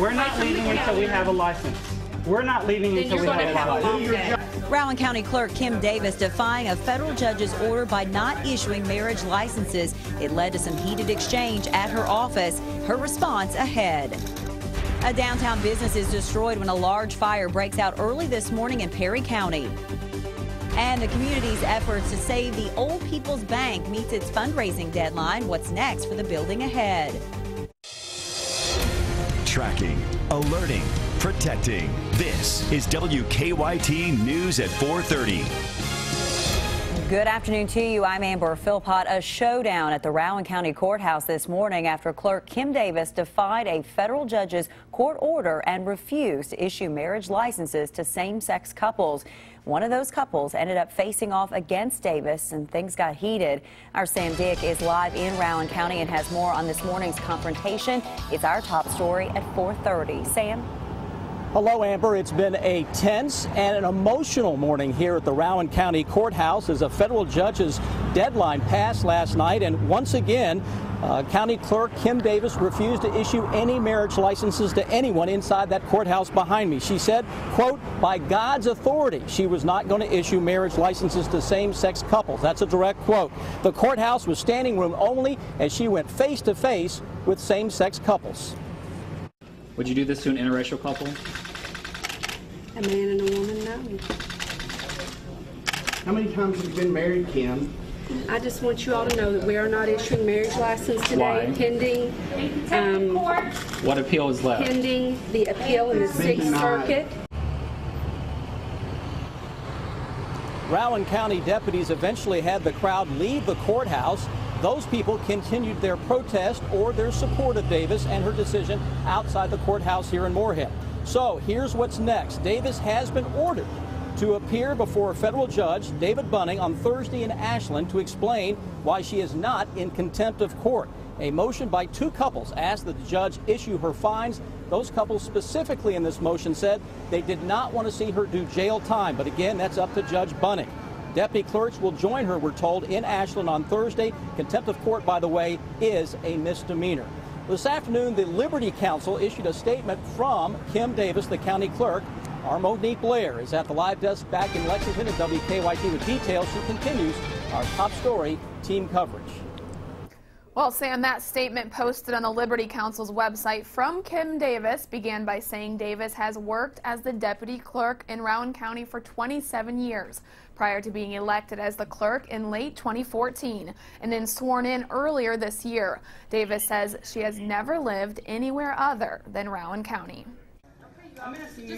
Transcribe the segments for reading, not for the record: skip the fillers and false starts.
We're not leaving until we have a license. We're not leaving until we have a license. Rowan County Clerk Kim Davis defying a federal judge's order by not issuing marriage licenses. It led to some heated exchange at her office. Her response ahead. A downtown business is destroyed when a large fire breaks out early this morning in Perry County. And the community's efforts to save the Old People's Bank meets its fundraising deadline. What's next for the building ahead? Tracking, alerting, protecting. This is WKYT News at 4:30. Good afternoon to you. I'm Amber Philpott. A showdown at the Rowan County Courthouse this morning after Clerk Kim Davis defied a federal judge's court order and refused to issue marriage licenses to same-sex couples. One of those couples ended up facing off against Davis, and things got heated. Our Sam Dick is live in Rowan County and has more on this morning's confrontation. It's our top story at 4:30. Sam? Hello, Amber. It's been a tense and an emotional morning here at the Rowan County Courthouse as a federal judge's deadline passed last night. And once again, County Clerk Kim Davis refused to issue any marriage licenses to anyone inside that courthouse behind me. She said, quote, by God's authority, she was not going to issue marriage licenses to same-sex couples. That's a direct quote. The courthouse was standing room only as she went face to face with same-sex couples. Would you do this to an interracial couple? A man and a woman, no. How many times have you been married, Kim? I just want you all to know that we are not issuing marriage license today. Why? Pending. What appeal is left? Pending the appeal in the Sixth Circuit. Rowan County deputies eventually had the crowd leave the courthouse. Those people continued their protest or their support of Davis and her decision outside the courthouse here in Moorhead. So here's what's next. Davis has been ordered to appear before a federal judge, David Bunning, on Thursday in Ashland to explain why she is not in contempt of court. A motion by two couples asked that the judge issue her fines. Those couples specifically in this motion said they did not want to see her do jail time. But again, that's up to Judge Bunning. Deputy clerks will join her, we're told, in Ashland on Thursday. Contempt of court, by the way, is a misdemeanor. This afternoon, the Liberty Counsel issued a statement from Kim Davis, the county clerk. Our Monique Blair is at the live desk back in Lexington at WKYT with details. She continues our top story team coverage. Well, Sam, that statement posted on the Liberty Counsel's website from Kim Davis began by saying Davis has worked as the deputy clerk in Rowan County for 27 years, prior to being elected as the clerk in late 2014 and then sworn in earlier this year. Davis says she has never lived anywhere other than Rowan County.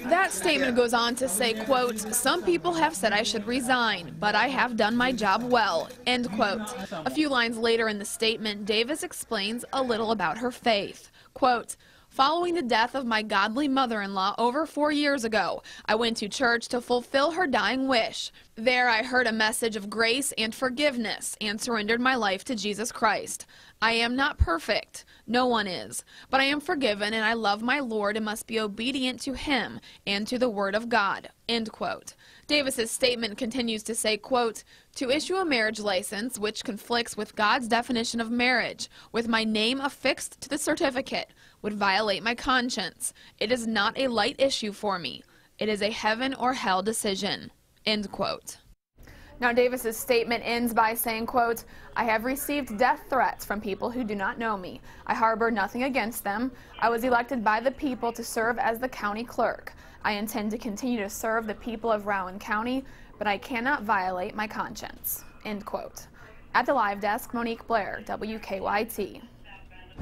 That statement goes on to say, quote, some people have said I should resign, but I have done my job well, end quote. A few lines later in the statement, Davis explains a little about her faith. Quote, following the death of my godly mother-in-law over 4 years ago, I went to church to fulfill her dying wish. There I heard a message of grace and forgiveness and surrendered my life to Jesus Christ. I am not perfect. No one is. But I am forgiven and I love my Lord and must be obedient to him and to the word of God, end quote. Davis's statement continues to say, quote, to issue a marriage license which conflicts with God's definition of marriage, with my name affixed to the certificate, would violate my conscience. It is not a light issue for me. It is a heaven or hell decision, end quote. Now, Davis's statement ends by saying, quote, I have received death threats from people who do not know me. I harbor nothing against them. I was elected by the people to serve as the county clerk. I intend to continue to serve the people of Rowan County, but I cannot violate my conscience, end quote. At the live desk, Monique Blair, WKYT.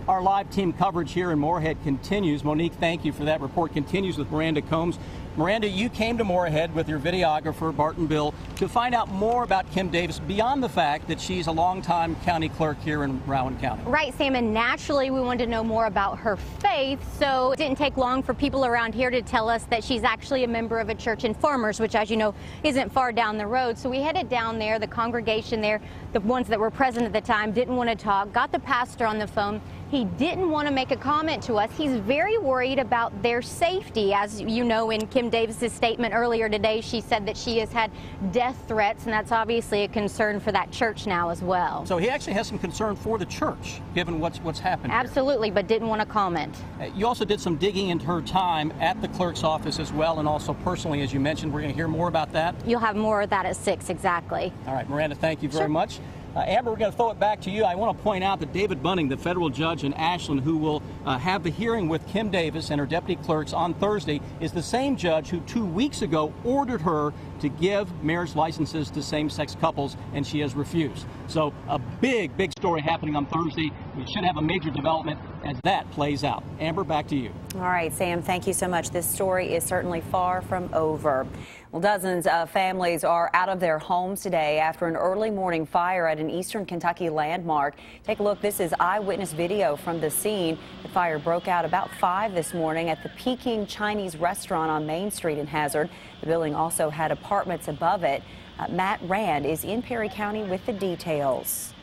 Our live team coverage here in Moorhead continues. Monique, thank you for that report. Continues with Miranda Combs. Miranda, you came to Moorhead with your videographer, Barton Bill, to find out more about Kim Davis beyond the fact that she's a longtime county clerk here in Rowan County. Right, Sam, and naturally we wanted to know more about her faith, so it didn't take long for people around here to tell us that she's actually a member of a church in Farmers, which, as you know, isn't far down the road. So we headed down there. The congregation there, the ones that were present at the time, didn't want to talk, got the pastor on the phone. He didn't want to make a comment to us. He's very worried about their safety. As you know, in Kim Kim Davis's statement earlier today, she said that she has had death threats, and that's obviously a concern for that church now as well. So he actually has some concern for the church, given what's happened here. Absolutely, but didn't want to comment. You also did some digging into her time at the clerk's office as well, and also personally, as you mentioned. We're going to hear more about that. You'll have more of that at 6 exactly. All right, Miranda, thank you very much. Amber, we're going to throw it back to you. I want to point out that David Bunning, the federal judge in Ashland, who will have the hearing with Kim Davis and her deputy clerks on Thursday, is the same judge who 2 weeks ago ordered her to give marriage licenses to same-sex couples, and she has refused. So a big story happening on Thursday. We should have a major development as that plays out. Amber, back to you. All right, Sam, thank you so much. This story is certainly far from over. Well, dozens of families are out of their homes today after an early morning fire at an eastern Kentucky landmark. Take a look. This is eyewitness video from the scene. The fire broke out about 5 this morning at the Peking Chinese restaurant on Main Street in Hazard. The building also had apartments above it. Matt Rand is in Perry County with the details.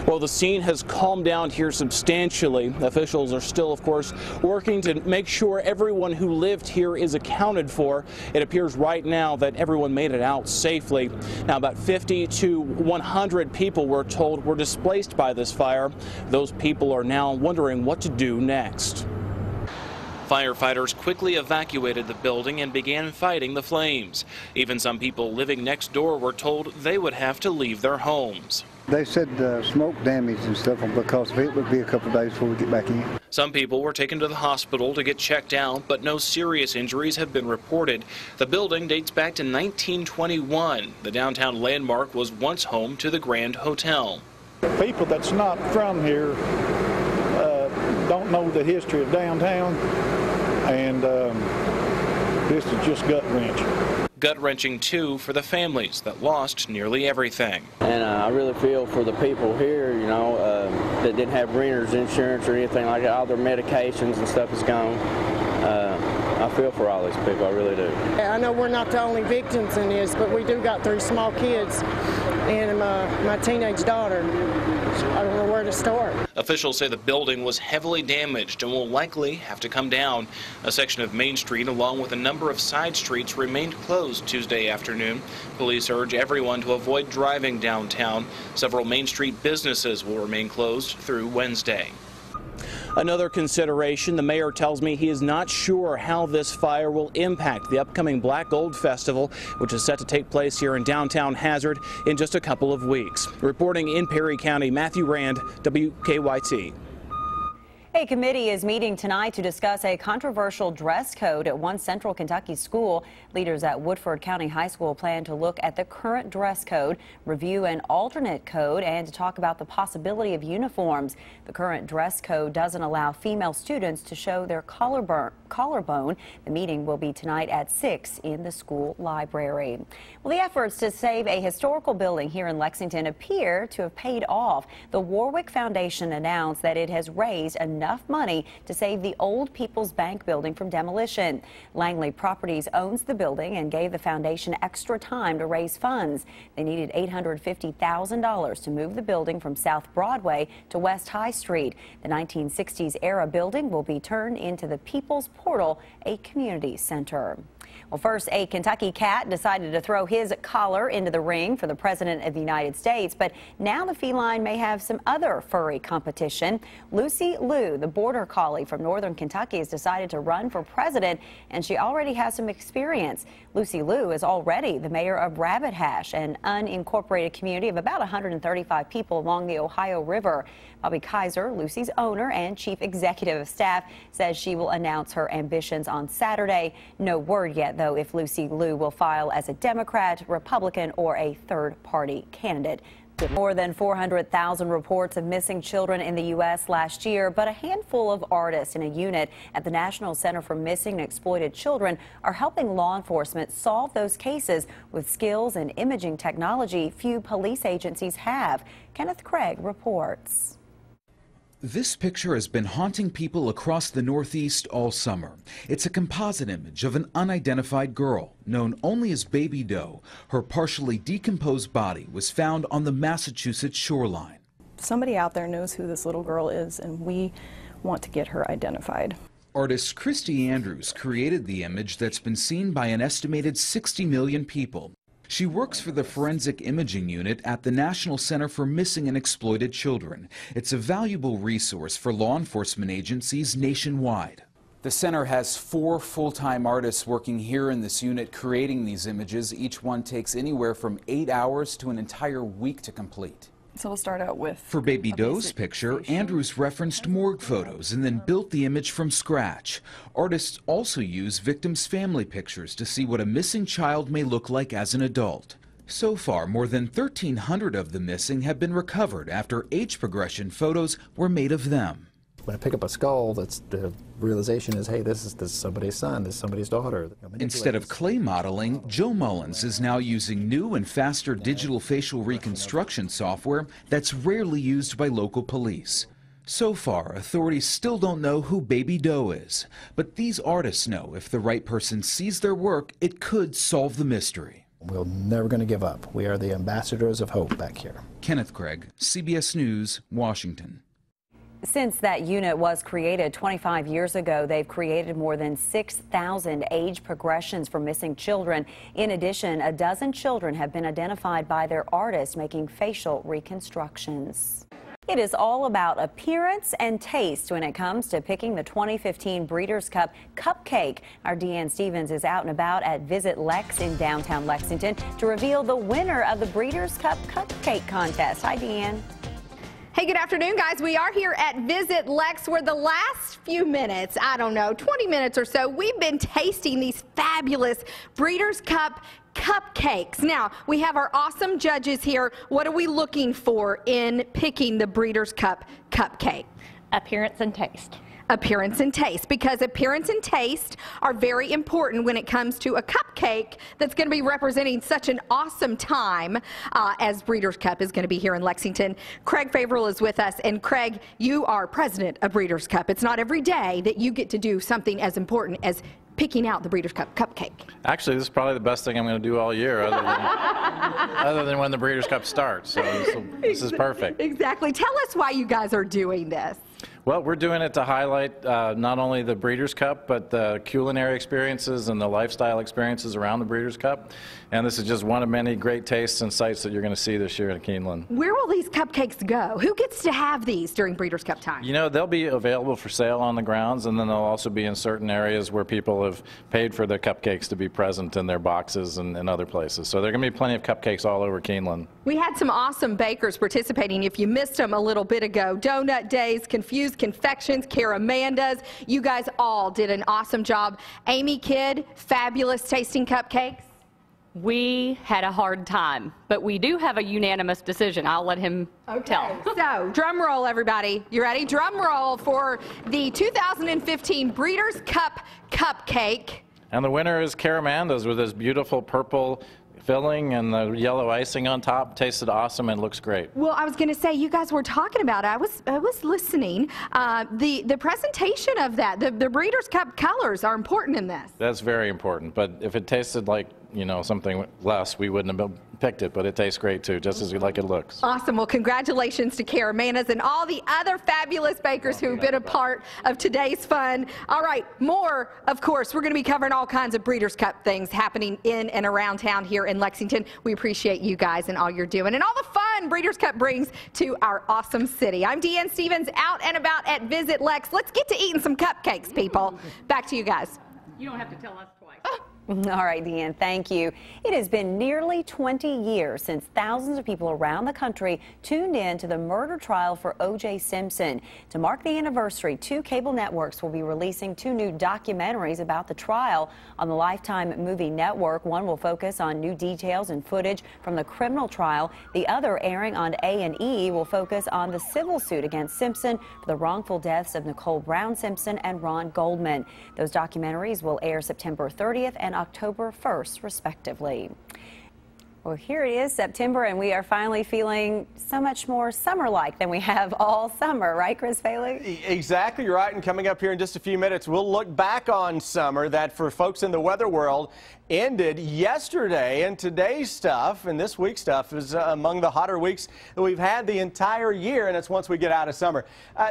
Well, the scene has calmed down here substantially. Officials are still, of course, working to make sure everyone who lived here is accounted for. It appears right now that everyone made it out safely. Now, about 50 to 100 people, we're told, were displaced by this fire. Those people are now wondering what to do next. Firefighters quickly evacuated the building and began fighting the flames. Even some people living next door were told they would have to leave their homes. They said smoke damage and stuff, because it would be a couple of days before we get back in. Some people were taken to the hospital to get checked out, but no serious injuries have been reported. The building dates back to 1921. The downtown landmark was once home to the Grand Hotel. People that's not from here don't know the history of downtown, and this is just gut-wrenching. Gut-wrenching, too, for the families that lost nearly everything. And I really feel for the people here, you know, that didn't have renter's insurance or anything like that. All their medications and stuff is gone. I feel for all these people, I really do. I know we're not the only victims in this, but we do got 3 small kids and my teenage daughter. I don't know where to start. Officials say the building was heavily damaged and will likely have to come down. A section of Main Street, along with a number of side streets, remained closed Tuesday afternoon. Police urge everyone to avoid driving downtown. Several Main Street businesses will remain closed through Wednesday. Another consideration, the mayor tells me he is not sure how this fire will impact the upcoming Black Gold Festival, which is set to take place here in downtown Hazard in just a couple of weeks. Reporting in Perry County, Matthew Rand, WKYT. A committee is meeting tonight to discuss a controversial dress code at one central Kentucky school. Leaders at Woodford County High School plan to look at the current dress code, review an alternate code, and to talk about the possibility of uniforms. The current dress code doesn't allow female students to show their collarbone. The meeting will be tonight at 6 in the school library. Well, the efforts to save a historical building here in Lexington appear to have paid off. The Warwick Foundation announced that it has raised enough money to save the old People's Bank building from demolition. Langley Properties owns the building and gave the foundation extra time to raise funds. They needed $850,000 to move the building from South Broadway to West High Street. The 1960s era building will be turned into the People's Portal, a community center. Well, first, a Kentucky cat decided to throw his collar into the ring for the President of the United States, but now the feline may have some other furry competition. Lucy Liu, the border collie from northern Kentucky, has decided to run for president, and she already has some experience. Lucy Liu is already the mayor of Rabbit Hash, an unincorporated community of about 135 people along the Ohio River. Bobby Kaiser, Lucy's owner and chief executive of staff, says she will announce her ambitions on Saturday. No word yet, though, if Lucy Liu will file as a Democrat, Republican, or a third-party candidate. More than 400,000 reports of missing children in the U.S. last year, but a handful of artists in a unit at the National Center for Missing and Exploited Children are helping law enforcement solve those cases with skills and imaging technology few police agencies have. Kenneth Craig reports. This picture has been haunting people across the Northeast all summer. It's a composite image of an unidentified girl, known only as Baby Doe. Her partially decomposed body was found on the Massachusetts shoreline. Somebody out there knows who this little girl is, and we want to get her identified. Artist Christy Andrews created the image that's been seen by an estimated 60 million people. She works for the Forensic Imaging Unit at the National Center for Missing and Exploited Children. It's a valuable resource for law enforcement agencies nationwide. The center has 4 full-time artists working here in this unit creating these images. Each one takes anywhere from 8 hours to an entire week to complete. So we'll start out with... For Baby Doe's picture, Andrews referenced morgue photos and then built the image from scratch. Artists also use victims' family pictures to see what a missing child may look like as an adult. So far, more than 1,300 of the missing have been recovered after age progression photos were made of them. When I pick up a skull, that's the realization is, hey, this is somebody's son, this is somebody's daughter. Instead of clay modeling, Joe Mullins is now using new and faster digital facial reconstruction software that's rarely used by local police. So far, authorities still don't know who Baby Doe is, but these artists know if the right person sees their work, it could solve the mystery. We're never going to give up. We are the ambassadors of hope back here. Kenneth Craig, CBS News, Washington. Since that unit was created 25 years ago, they've created more than 6,000 age progressions for missing children. In addition, a dozen children have been identified by their artists making facial reconstructions. It is all about appearance and taste when it comes to picking the 2015 Breeders' Cup Cupcake. Our Deanne Stevens is out and about at Visit Lex in downtown Lexington to reveal the winner of the Breeders' Cup Cupcake contest. Hi, Deanne. Hey, good afternoon, guys. We are here at Visit Lex where the last few minutes, I don't know, 20 minutes or so, we've been tasting these fabulous Breeders' Cup cupcakes. Now, we have our awesome judges here. What are we looking for in picking the Breeders' Cup cupcake? Appearance and taste. Appearance and taste, because appearance and taste are very important when it comes to a cupcake that's going to be representing such an awesome time as Breeders' Cup is going to be here in Lexington. Craig Favorill is with us, and Craig, you are president of Breeders' Cup. It's not every day that you get to do something as important as picking out the Breeders' Cup cupcake. Actually, this is probably the best thing I'm going to do all year, other than when the Breeders' Cup starts. So this is perfect. Exactly. Tell us why you guys are doing this. Well, we're doing it to highlight not only the Breeders' Cup, but the culinary experiences and the lifestyle experiences around the Breeders' Cup. And this is just one of many great tastes and sights that you're going to see this year in Keeneland. Where will these cupcakes go? Who gets to have these during Breeders' Cup time? You know, they'll be available for sale on the grounds, and then they'll also be in certain areas where people have paid for their cupcakes to be present in their boxes and other places. So there are going to be plenty of cupcakes all over Keeneland. We had some awesome bakers participating. If you missed them a little bit ago, Donut Days, Confused Confections, Caramandas, you guys all did an awesome job. Amy Kidd, fabulous tasting cupcakes. We had a hard time, but we do have a unanimous decision. I'll let him tell. So, drum roll, everybody. You ready? Drum roll for the 2015 Breeders' Cup Cupcake. And the winner is Caramandas with this beautiful purple filling and the yellow icing on top. Tasted awesome and looks great. Well, I was going to say, you guys were talking about it. I was listening. The presentation of that, the Breeders' Cup colors are important in this. That's very important. But if it tasted like, you know, something less, we wouldn't have picked it. But it tastes great too, just as like it looks. Awesome. Well, congratulations to Caramandas and all the other fabulous bakers who've been a part of today's fun. All right, more, of course, we're going to be covering all kinds of Breeders' Cup things happening in and around town here in Lexington. We appreciate you guys and all you're doing and all the fun Breeders' Cup brings to our awesome city. I'm Deanne Stevens, out and about at Visit Lex. Let's get to eating some cupcakes, people. Back to you guys. You don't have to tell us twice. All right, Deanne, thank you. It has been nearly 20 years since thousands of people around the country tuned in to the murder trial for O.J. Simpson. To mark the anniversary, 2 cable networks will be releasing 2 new documentaries about the trial on the Lifetime Movie Network. One will focus on new details and footage from the criminal trial. The other, airing on A&E, will focus on the civil suit against Simpson for the wrongful deaths of Nicole Brown Simpson and Ron Goldman. Those documentaries will air September 30th and October 1st, respectively. Well, here it is, September, and we are finally feeling so much more summer-like than we have all summer, right, Chris Bailey? Exactly right, and coming up here in just a few minutes, we'll look back on summer that for folks in the weather world ended yesterday, and today's stuff and this week's stuff is among the hotter weeks that we've had the entire year, and it's once we get out of summer.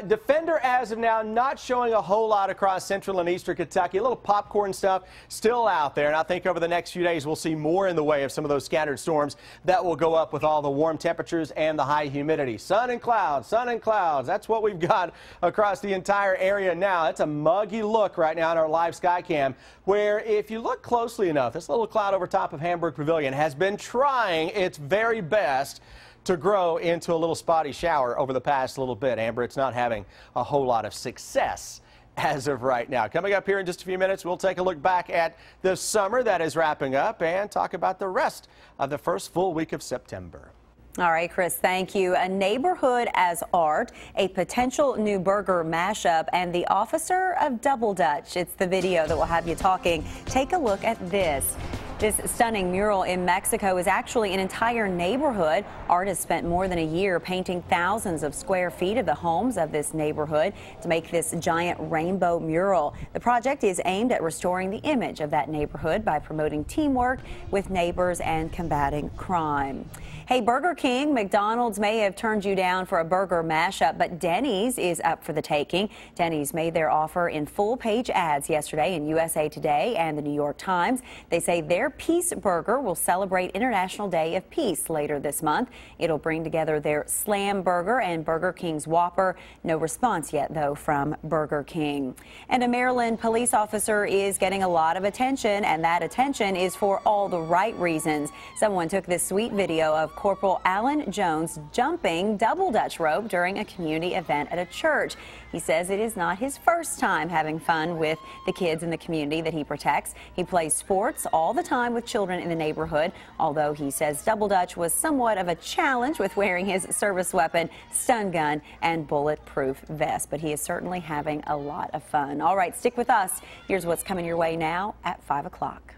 Defender, as of now, not showing a whole lot across central and eastern Kentucky. A little popcorn stuff still out there, and I think over the next few days we'll see more in the way of some of those scattered storms that will go up with all the warm temperatures and the high humidity. Sun and clouds, sun and clouds. That's what we've got across the entire area now. It's a muggy look right now in our live sky cam, where if you look closely enough, this little cloud over top of Hamburg Pavilion has been trying its very best to grow into a little spotty shower over the past little bit. Amber, it's not having a whole lot of success as of right now. Coming up here in just a few minutes, we'll take a look back at the summer that is wrapping up and talk about the rest of the first full week of September. All right, Chris, thank you. A neighborhood as art, a potential new burger mashup, and the officer of Double Dutch. It's the video that will have you talking. Take a look at this. This stunning mural in Mexico is actually an entire neighborhood. Artists spent more than a year painting thousands of square feet of the homes of this neighborhood to make this giant rainbow mural. The project is aimed at restoring the image of that neighborhood by promoting teamwork with neighbors and combating crime. Hey, Burger King, McDonald's may have turned you down for a burger mashup, but Denny's is up for the taking. Denny's made their offer in full-page ads yesterday in USA Today and the New York Times. They say their Peace Burger will celebrate International Day of Peace later this month. It'll bring together their Slam Burger and Burger King's Whopper. No response yet, though, from Burger King. And a Maryland police officer is getting a lot of attention, and that attention is for all the right reasons. Someone took this sweet video of Corporal Alan Jones jumping double Dutch rope during a community event at a church. He says it is not his first time having fun with the kids in the community that he protects. He plays sports all the time with children in the neighborhood, although he says double Dutch was somewhat of a challenge with wearing his service weapon, stun gun, and bulletproof vest. But he is certainly having a lot of fun. All right, stick with us. Here's what's coming your way now at 5 o'clock.